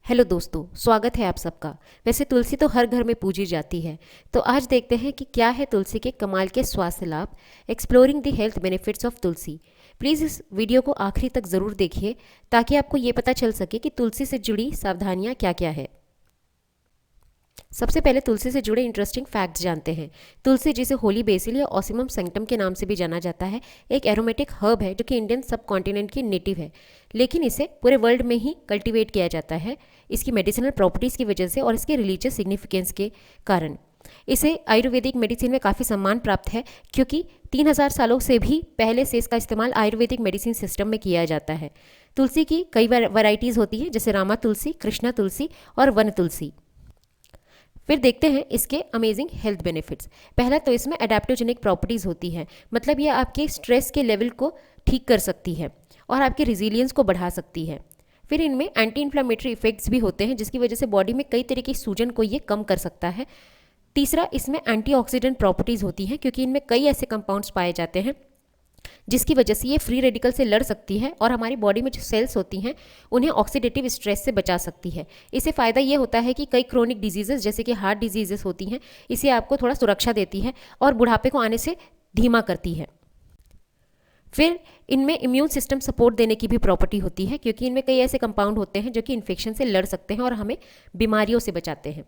Hello दोस्तों, स्वागत है आप सबका। वैसे तुलसी तो हर घर में पूजी जाती है, तो आज देखते हैं कि क्या है तुलसी के कमाल के स्वास्थ्य लाभ। Exploring the health benefits of Tulsi. Please इस वीडियो को आखिरी तक ज़रूर देखिए ताकि आपको ये पता चल सके कि तुलसी से जुड़ी सावधानियाँ क्या क्या है। सबसे पहले तुलसी से जुड़े इंटरेस्टिंग फैक्ट्स जानते हैं। तुलसी, जिसे होली बेसिल या ऑसिमम सैंक्टम के नाम से भी जाना जाता है, एक एरोमेटिक हर्ब है जो कि इंडियन सब कॉन्टिनेंट की नेटिव है, लेकिन इसे पूरे वर्ल्ड में ही कल्टीवेट किया जाता है इसकी मेडिसिनल प्रॉपर्टीज़ की वजह से और इसके रिलीजियस सिग्निफिकेंस के कारण। इसे आयुर्वेदिक मेडिसिन में काफ़ी सम्मान प्राप्त है, क्योंकि 3000 सालों से भी पहले से इसका इस्तेमाल आयुर्वेदिक मेडिसिन सिस्टम में किया जाता है। तुलसी की कई वैरायटीज़ होती हैं, जैसे रामा तुलसी, कृष्णा तुलसी और वन तुलसी। फिर देखते हैं इसके अमेजिंग हेल्थ बेनिफिट्स। पहला तो इसमें एडेप्टोजेनिक प्रॉपर्टीज़ होती है, मतलब ये आपके स्ट्रेस के लेवल को ठीक कर सकती है और आपके रिजिलियंस को बढ़ा सकती है। फिर इनमें एंटी इन्फ्लामेटरी इफेक्ट्स भी होते हैं, जिसकी वजह से बॉडी में कई तरह की सूजन को ये कम कर सकता है। तीसरा, इसमें एंटीऑक्सीडेंट प्रॉपर्टीज़ होती हैं, क्योंकि इनमें कई ऐसे कंपाउंड्स पाए जाते हैं जिसकी वजह से ये फ्री रेडिकल से लड़ सकती है और हमारी बॉडी में जो सेल्स होती हैं उन्हें ऑक्सीडेटिव स्ट्रेस से बचा सकती है। इससे फ़ायदा ये होता है कि कई क्रोनिक डिजीजेस जैसे कि हार्ट डिजीजेस होती हैं, इसे आपको थोड़ा सुरक्षा देती है और बुढ़ापे को आने से धीमा करती है। फिर इनमें इम्यून सिस्टम सपोर्ट देने की भी प्रॉपर्टी होती है, क्योंकि इनमें कई ऐसे कंपाउंड होते हैं जो कि इन्फेक्शन से लड़ सकते हैं और हमें बीमारियों से बचाते हैं।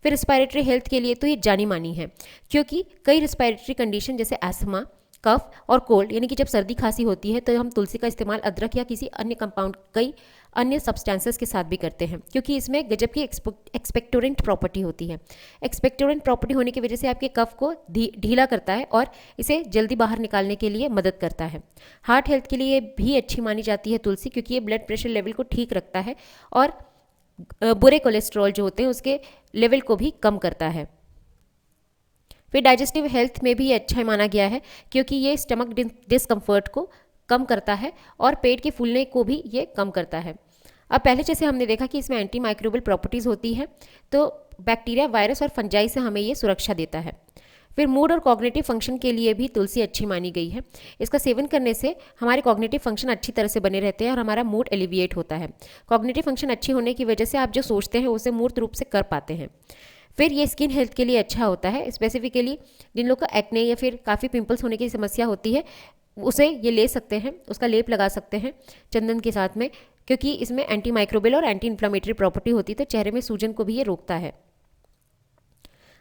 फिर रिस्पायरेटरी हेल्थ के लिए तो ये जानी मानी है, क्योंकि कई रिस्पायरेटरी कंडीशन जैसे अस्थमा, कफ और कोल्ड, यानी कि जब सर्दी खांसी होती है तो हम तुलसी का इस्तेमाल अदरक या किसी अन्य कंपाउंड, कई अन्य सब्सटेंसेस के साथ भी करते हैं, क्योंकि इसमें गजब की एक्सपेक्टोरेंट प्रॉपर्टी होती है। एक्सपेक्टोरेंट प्रॉपर्टी होने की वजह से आपके कफ को ढीला करता है और इसे जल्दी बाहर निकालने के लिए मदद करता है। हार्ट हेल्थ के लिए भी अच्छी मानी जाती है तुलसी, क्योंकि ये ब्लड प्रेशर लेवल को ठीक रखता है और बुरे कोलेस्ट्रॉल जो होते हैं उसके लेवल को भी कम करता है। फिर डाइजेस्टिव हेल्थ में भी ये अच्छा माना गया है, क्योंकि ये स्टमक डिस्कम्फर्ट को कम करता है और पेट के फूलने को भी ये कम करता है। अब पहले जैसे हमने देखा कि इसमें एंटी माइक्रोबियल प्रॉपर्टीज़ होती है, तो बैक्टीरिया, वायरस और फंजाई से हमें ये सुरक्षा देता है। फिर मूड और कॉग्निटिव फंक्शन के लिए भी तुलसी अच्छी मानी गई है। इसका सेवन करने से हमारे कॉग्निटिव फंक्शन अच्छी तरह से बने रहते हैं और हमारा मूड एलिविएट होता है। कॉग्निटिव फंक्शन अच्छी होने की वजह से आप जो सोचते हैं उसे मूर्त रूप से कर पाते हैं। फिर ये स्किन हेल्थ के लिए अच्छा होता है, स्पेसिफिकली जिन लोग का एक्ने या फिर काफ़ी पिंपल्स होने की समस्या होती है, उसे ये ले सकते हैं, उसका लेप लगा सकते हैं चंदन के साथ में, क्योंकि इसमें एंटी माइक्रोबियल और एंटी इन्फ्लामेटरी प्रॉपर्टी होती है, तो चेहरे में सूजन को भी ये रोकता है।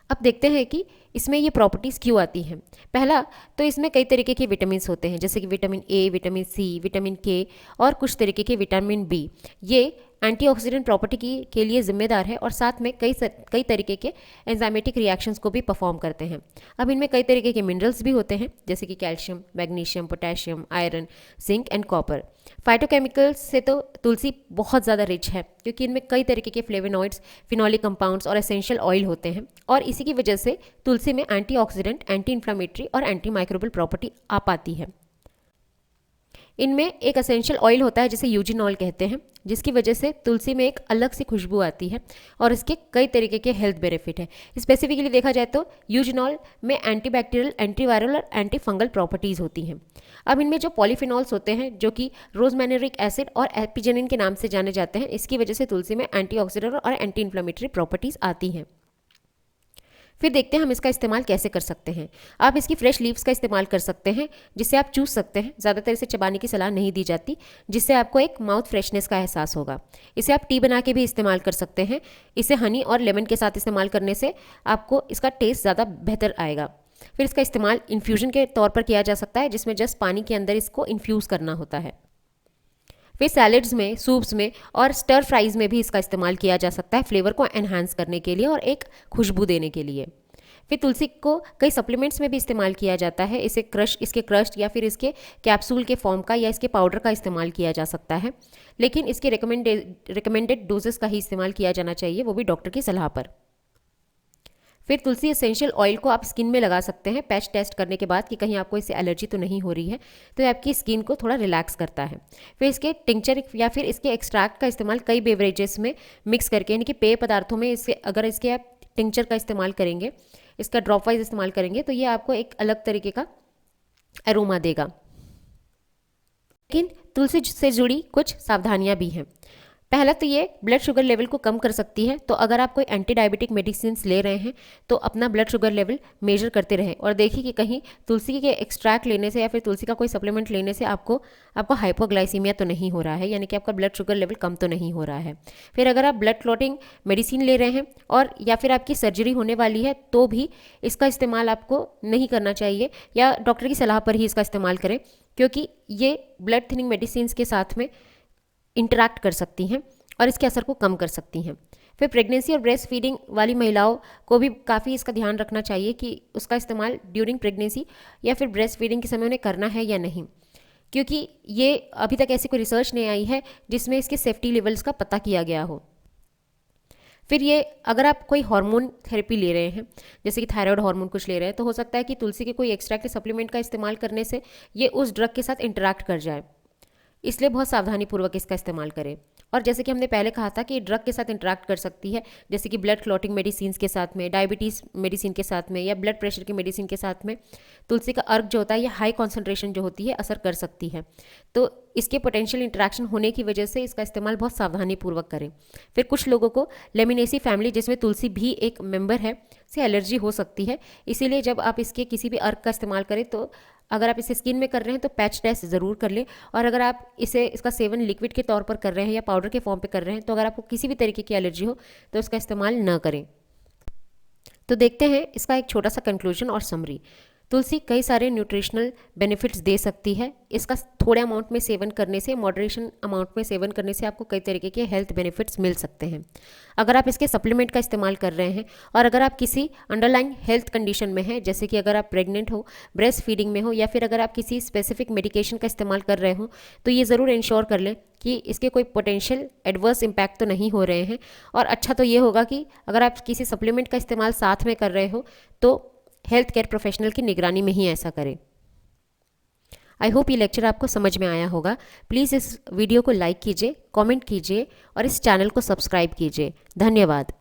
अब देखते हैं कि इसमें ये प्रॉपर्टीज़ क्यों आती हैं। पहला तो इसमें कई तरीके के विटामिन होते हैं, जैसे कि vitamin A, vitamin C, vitamin K और कुछ तरीके के विटामिन बी। ये एंटीऑक्सीडेंट प्रॉपर्टी के लिए जिम्मेदार है और साथ में कई तरीके के एंजाइमेटिक रिएक्शंस को भी परफॉर्म करते हैं। अब इनमें कई तरीके के मिनरल्स भी होते हैं, जैसे कि calcium, magnesium, potassium, iron, zinc and copper. Phytochemicals से तो तुलसी बहुत ज़्यादा रिच है, क्योंकि इनमें कई तरीके के फ्लेवोनॉइड्स, फिनोलिक कंपाउंड्स और एसेंशियल ऑयल होते हैं, और इसी की वजह से तुलसी में एंटीऑक्सीडेंट, एंटी इन्फ्लामेटरी और एंटी माइक्रोबियल प्रॉपर्टी आ पाती है। इनमें एक एसेंशियल ऑयल होता है जिसे यूजिनॉल कहते हैं, जिसकी वजह से तुलसी में एक अलग सी खुशबू आती है और इसके कई तरीके के हेल्थ बेनिफिट है। स्पेसिफिकली देखा जाए तो यूजिनॉल में एंटीबैक्टीरियल, एंटीवायरल और एंटी फंगल प्रॉपर्टीज़ होती हैं। अब इनमें जो पॉलीफिनॉल्स होते हैं, जो कि रोजमेनरिक एसिड और एपिजेनिन के नाम से जाने जाते हैं, इसकी वजह से तुलसी में एंटीऑक्सीडेंट और एंटी इन्फ्लामेटरी प्रॉपर्टीज़ आती हैं। फिर देखते हैं हम इसका इस्तेमाल कैसे कर सकते हैं। आप इसकी फ्रेश लीव्स का इस्तेमाल कर सकते हैं, जिससे आप चूस सकते हैं। ज़्यादातर इसे चबाने की सलाह नहीं दी जाती, जिससे आपको एक माउथ फ्रेशनेस का एहसास होगा। इसे आप टी बना के भी इस्तेमाल कर सकते हैं। इसे हनी और लेमन के साथ इस्तेमाल करने से आपको इसका टेस्ट ज़्यादा बेहतर आएगा। फिर इसका इस्तेमाल इन्फ्यूजन के तौर पर किया जा सकता है, जिसमें जस्ट पानी के अंदर इसको इन्फ्यूज़ करना होता है। फिर सैलड्स में, सूप्स में और स्टर फ्राइज़ में भी इसका इस्तेमाल किया जा सकता है, फ्लेवर को एनहांस करने के लिए और एक खुशबू देने के लिए। फिर तुलसी को कई सप्लीमेंट्स में भी इस्तेमाल किया जाता है। इसके क्रश या फिर इसके कैप्सूल के फॉर्म का या इसके पाउडर का इस्तेमाल किया जा सकता है, लेकिन इसके रिकमेंडेड डोजेस का ही इस्तेमाल किया जाना चाहिए, वो भी डॉक्टर की सलाह पर। फिर तुलसी एसेंशियल ऑयल को आप स्किन में लगा सकते हैं, पैच टेस्ट करने के बाद कि कहीं आपको इससे एलर्जी तो नहीं हो रही है, तो ये आपकी स्किन को थोड़ा रिलैक्स करता है। फिर इसके टिंचर या फिर इसके एक्सट्रैक्ट का इस्तेमाल कई बेवरेजेस में मिक्स करके, यानी कि पेय पदार्थों में अगर इसके आप टिंचर का इस्तेमाल करेंगे, इसका ड्रॉप वाइज इस्तेमाल करेंगे, तो ये आपको एक अलग तरीके का एरोमा देगा। लेकिन तुलसी से जुड़ी कुछ सावधानियां भी हैं। पहला तो ये ब्लड शुगर लेवल को कम कर सकती है। तो अगर आप कोई एंटी डायबिटिक मेडिसिन ले रहे हैं तो अपना ब्लड शुगर लेवल मेजर करते रहें और देखिए कि कहीं तुलसी के एक्सट्रैक्ट लेने से या फिर तुलसी का कोई सप्लीमेंट लेने से आपको हाइपोग्लाइसीमिया तो नहीं हो रहा है, यानी कि आपका ब्लड शुगर लेवल कम तो नहीं हो रहा है। फिर अगर आप ब्लड क्लॉटिंग मेडिसिन ले रहे हैं और या फिर आपकी सर्जरी होने वाली है तो भी इसका इस्तेमाल आपको नहीं करना चाहिए, या डॉक्टर की सलाह पर ही इसका इस्तेमाल करें, क्योंकि ये ब्लड थिनिंग मेडिसिन के साथ में इंटरैक्ट कर सकती हैं और इसके असर को कम कर सकती हैं। फिर प्रेगनेंसी और ब्रेस्ट फीडिंग वाली महिलाओं को भी काफ़ी इसका ध्यान रखना चाहिए कि उसका इस्तेमाल ड्यूरिंग प्रेगनेंसी या फिर ब्रेस्ट फीडिंग के समय उन्हें करना है या नहीं, क्योंकि ये अभी तक ऐसी कोई रिसर्च नहीं आई है जिसमें इसके सेफ्टी लेवल्स का पता किया गया हो। फिर ये अगर आप कोई हार्मोन थेरेपी ले रहे हैं, जैसे कि थायराइड हार्मोन कुछ ले रहे हैं, तो हो सकता है कि तुलसी के कोई एक्सट्रैक्ट सप्लीमेंट का इस्तेमाल करने से ये उस ड्रग के साथ इंटरैक्ट कर जाए, इसलिए बहुत सावधानीपूर्वक इसका इस्तेमाल करें। और जैसे कि हमने पहले कहा था कि ड्रग के साथ इंटरैक्ट कर सकती है, जैसे कि ब्लड क्लॉटिंग मेडिसिन के साथ में, डायबिटीज़ मेडिसिन के साथ में, या ब्लड प्रेशर की मेडिसिन के साथ में तुलसी का अर्क जो होता है, या हाई कॉन्सेंट्रेशन जो होती है, असर कर सकती है। तो इसके पोटेंशियल इंटरैक्शन होने की वजह से इसका इस्तेमाल बहुत सावधानीपूर्वक करें। फिर कुछ लोगों को लेमिनेसी फैमिली, जिसमें तुलसी भी एक मेंबर है, से एलर्जी हो सकती है, इसीलिए जब आप इसके किसी भी अर्क का इस्तेमाल करें तो अगर आप इसे स्किन में कर रहे हैं तो पैच टेस्ट ज़रूर कर लें, और अगर आप इसका सेवन लिक्विड के तौर पर कर रहे हैं या पाउडर के फॉर्म पे कर रहे हैं तो अगर आपको किसी भी तरीके की एलर्जी हो तो इसका इस्तेमाल न करें। तो देखते हैं इसका एक छोटा सा कंक्लूजन और समरी। तुलसी कई सारे न्यूट्रिशनल बेनिफिट्स दे सकती है। इसका थोड़े अमाउंट में सेवन करने से, मॉडरेशन अमाउंट में सेवन करने से आपको कई तरीके के हेल्थ बेनिफिट्स मिल सकते हैं। अगर आप इसके सप्लीमेंट का इस्तेमाल कर रहे हैं और अगर आप किसी अंडरलाइंग हेल्थ कंडीशन में हैं, जैसे कि अगर आप प्रेग्नेंट हो, ब्रेस्ट फीडिंग में हो, या फिर अगर आप किसी स्पेसिफिक मेडिकेशन का इस्तेमाल कर रहे हो, तो ये ज़रूर इंश्योर कर लें कि इसके कोई पोटेंशियल एडवर्स इम्पैक्ट तो नहीं हो रहे हैं। और अच्छा तो ये होगा कि अगर आप किसी सप्लीमेंट का इस्तेमाल साथ में कर रहे हो तो हेल्थ केयर प्रोफेशनल की निगरानी में ही ऐसा करें। आई होप ये लेक्चर आपको समझ में आया होगा। प्लीज़ इस वीडियो को लाइक कीजिए, कमेंट कीजिए और इस चैनल को सब्सक्राइब कीजिए। धन्यवाद।